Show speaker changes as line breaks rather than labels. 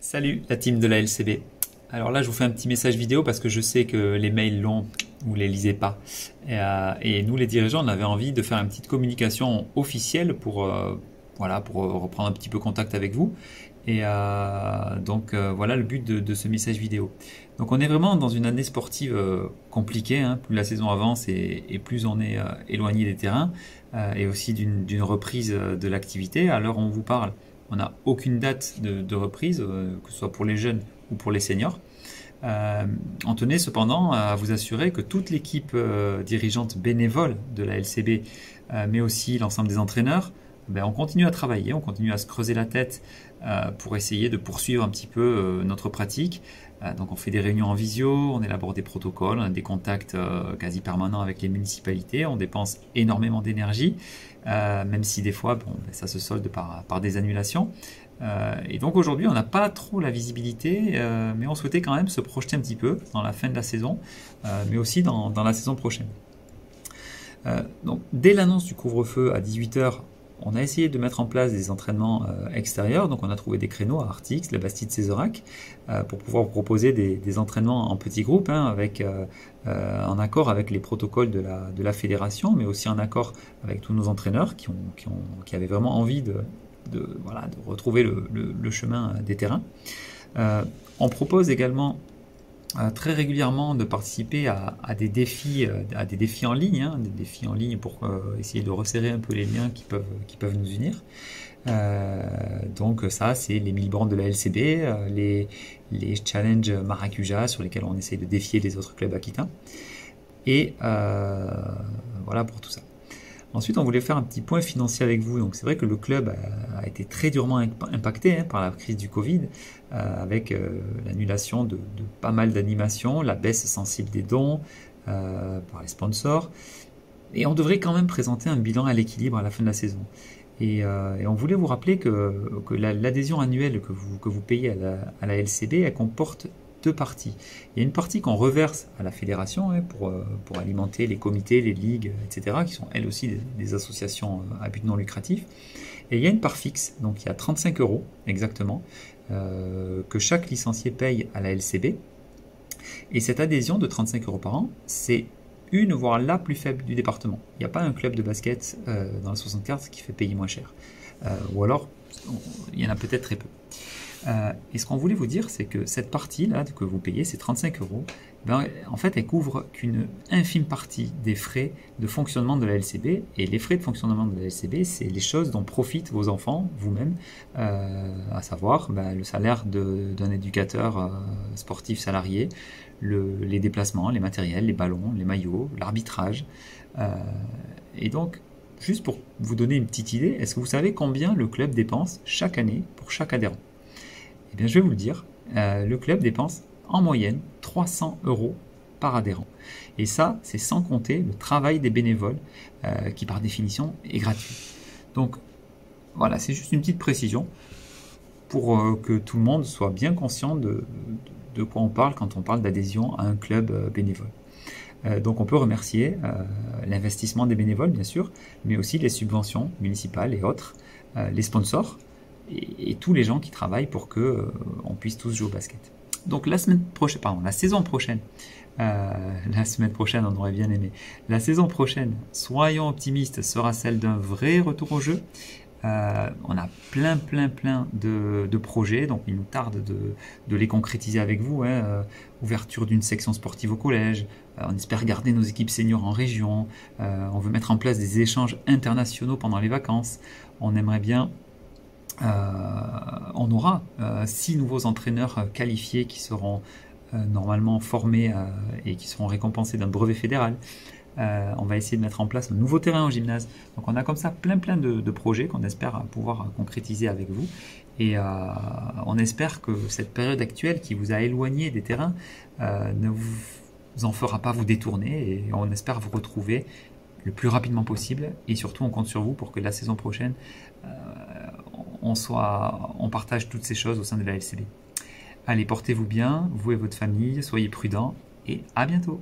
Salut la team de la LCB. Alors là je vous fais un petit message vidéo parce que je sais que les mails longs, vous les lisez pas. Et nous les dirigeants on avait envie de faire une petite communication officielle pour reprendre un petit peu contact avec vous. Voilà le but de ce message vidéo. Donc on est vraiment dans une année sportive compliquée, hein. Plus la saison avance et plus on est éloigné des terrains et aussi d'une reprise de l'activité. À l'heure où on vous parle, on n'a aucune date de reprise, que ce soit pour les jeunes ou pour les seniors. On tenait cependant à vous assurer que toute l'équipe dirigeante bénévole de la LCB, mais aussi l'ensemble des entraîneurs, on continue à travailler, on continue à se creuser la tête pour essayer de poursuivre un petit peu notre pratique. Donc on fait des réunions en visio, on élabore des protocoles, on a des contacts quasi permanents avec les municipalités, on dépense énormément d'énergie, même si des fois ça se solde par des annulations. Et donc aujourd'hui on n'a pas trop la visibilité, mais on souhaitait quand même se projeter un petit peu dans la fin de la saison, mais aussi dans la saison prochaine. Donc dès l'annonce du couvre-feu à 18 h, on a essayé de mettre en place des entraînements extérieurs, donc on a trouvé des créneaux à Artix, la Bastide-Sézerac, pour pouvoir proposer des entraînements en petits groupes, hein, en accord avec les protocoles de la fédération, mais aussi en accord avec tous nos entraîneurs qui avaient vraiment envie de retrouver le chemin des terrains. On propose également très régulièrement de participer à des défis en ligne, hein, des défis en ligne pour essayer de resserrer un peu les liens qui peuvent nous unir. Donc ça, c'est les 1000 bornes de la LCB, les challenges Maracuja sur lesquels on essaye de défier les autres clubs aquitains. Et voilà pour tout ça. Ensuite, on voulait faire un petit point financier avec vous. Donc, c'est vrai que le club a été très durement impacté par la crise du Covid, avec l'annulation de pas mal d'animations, la baisse sensible des dons par les sponsors. Et on devrait quand même présenter un bilan à l'équilibre à la fin de la saison. Et on voulait vous rappeler que l'adhésion annuelle que vous payez à la LCB, elle comporte deux parties. Il y a une partie qu'on reverse à la fédération, hein, pour alimenter les comités, les ligues, etc., qui sont elles aussi des associations à but non lucratif. Et il y a une part fixe, donc il y a 35 € exactement, que chaque licencié paye à la LCB. Et cette adhésion de 35 € par an, c'est une, voire la plus faible du département. Il n'y a pas un club de basket dans la 64 qui fait payer moins cher. Ou alors, il y en a peut-être très peu. Et ce qu'on voulait vous dire, c'est que cette partie-là que vous payez, ces 35 €, en fait, elle couvre qu'une infime partie des frais de fonctionnement de la LCB. Et les frais de fonctionnement de la LCB, c'est les choses dont profitent vos enfants, vous-même, à savoir le salaire d'un éducateur sportif salarié, les déplacements, les matériels, les ballons, les maillots, l'arbitrage. Et donc, juste pour vous donner une petite idée, est-ce que vous savez combien le club dépense chaque année pour chaque adhérent ? Eh bien, je vais vous le dire, le club dépense en moyenne 300 € par adhérent. Et ça, c'est sans compter le travail des bénévoles, qui par définition est gratuit. Donc, voilà, c'est juste une petite précision pour que tout le monde soit bien conscient de quoi on parle quand on parle d'adhésion à un club bénévole. Donc on peut remercier l'investissement des bénévoles, bien sûr, mais aussi les subventions municipales et autres, les sponsors, et tous les gens qui travaillent pour que on puisse tous jouer au basket. Donc la saison prochaine, on aurait bien aimé. La saison prochaine, soyons optimistes, sera celle d'un vrai retour au jeu. On a plein de projets, donc il nous tarde de les concrétiser avec vous, hein. Ouverture d'une section sportive au collège, on espère garder nos équipes seniors en région, on veut mettre en place des échanges internationaux pendant les vacances, on aimerait bien... on aura 6 nouveaux entraîneurs qualifiés qui seront normalement formés et qui seront récompensés d'un brevet fédéral. On va essayer de mettre en place un nouveau terrain au gymnase. Donc on a comme ça plein de projets qu'on espère pouvoir concrétiser avec vous. Et on espère que cette période actuelle qui vous a éloigné des terrains ne vous en fera pas vous détourner. Et on espère vous retrouver le plus rapidement possible. Et surtout, on compte sur vous pour que la saison prochaine, on partage toutes ces choses au sein de la LCB. Allez, portez-vous bien, vous et votre famille, soyez prudents et à bientôt.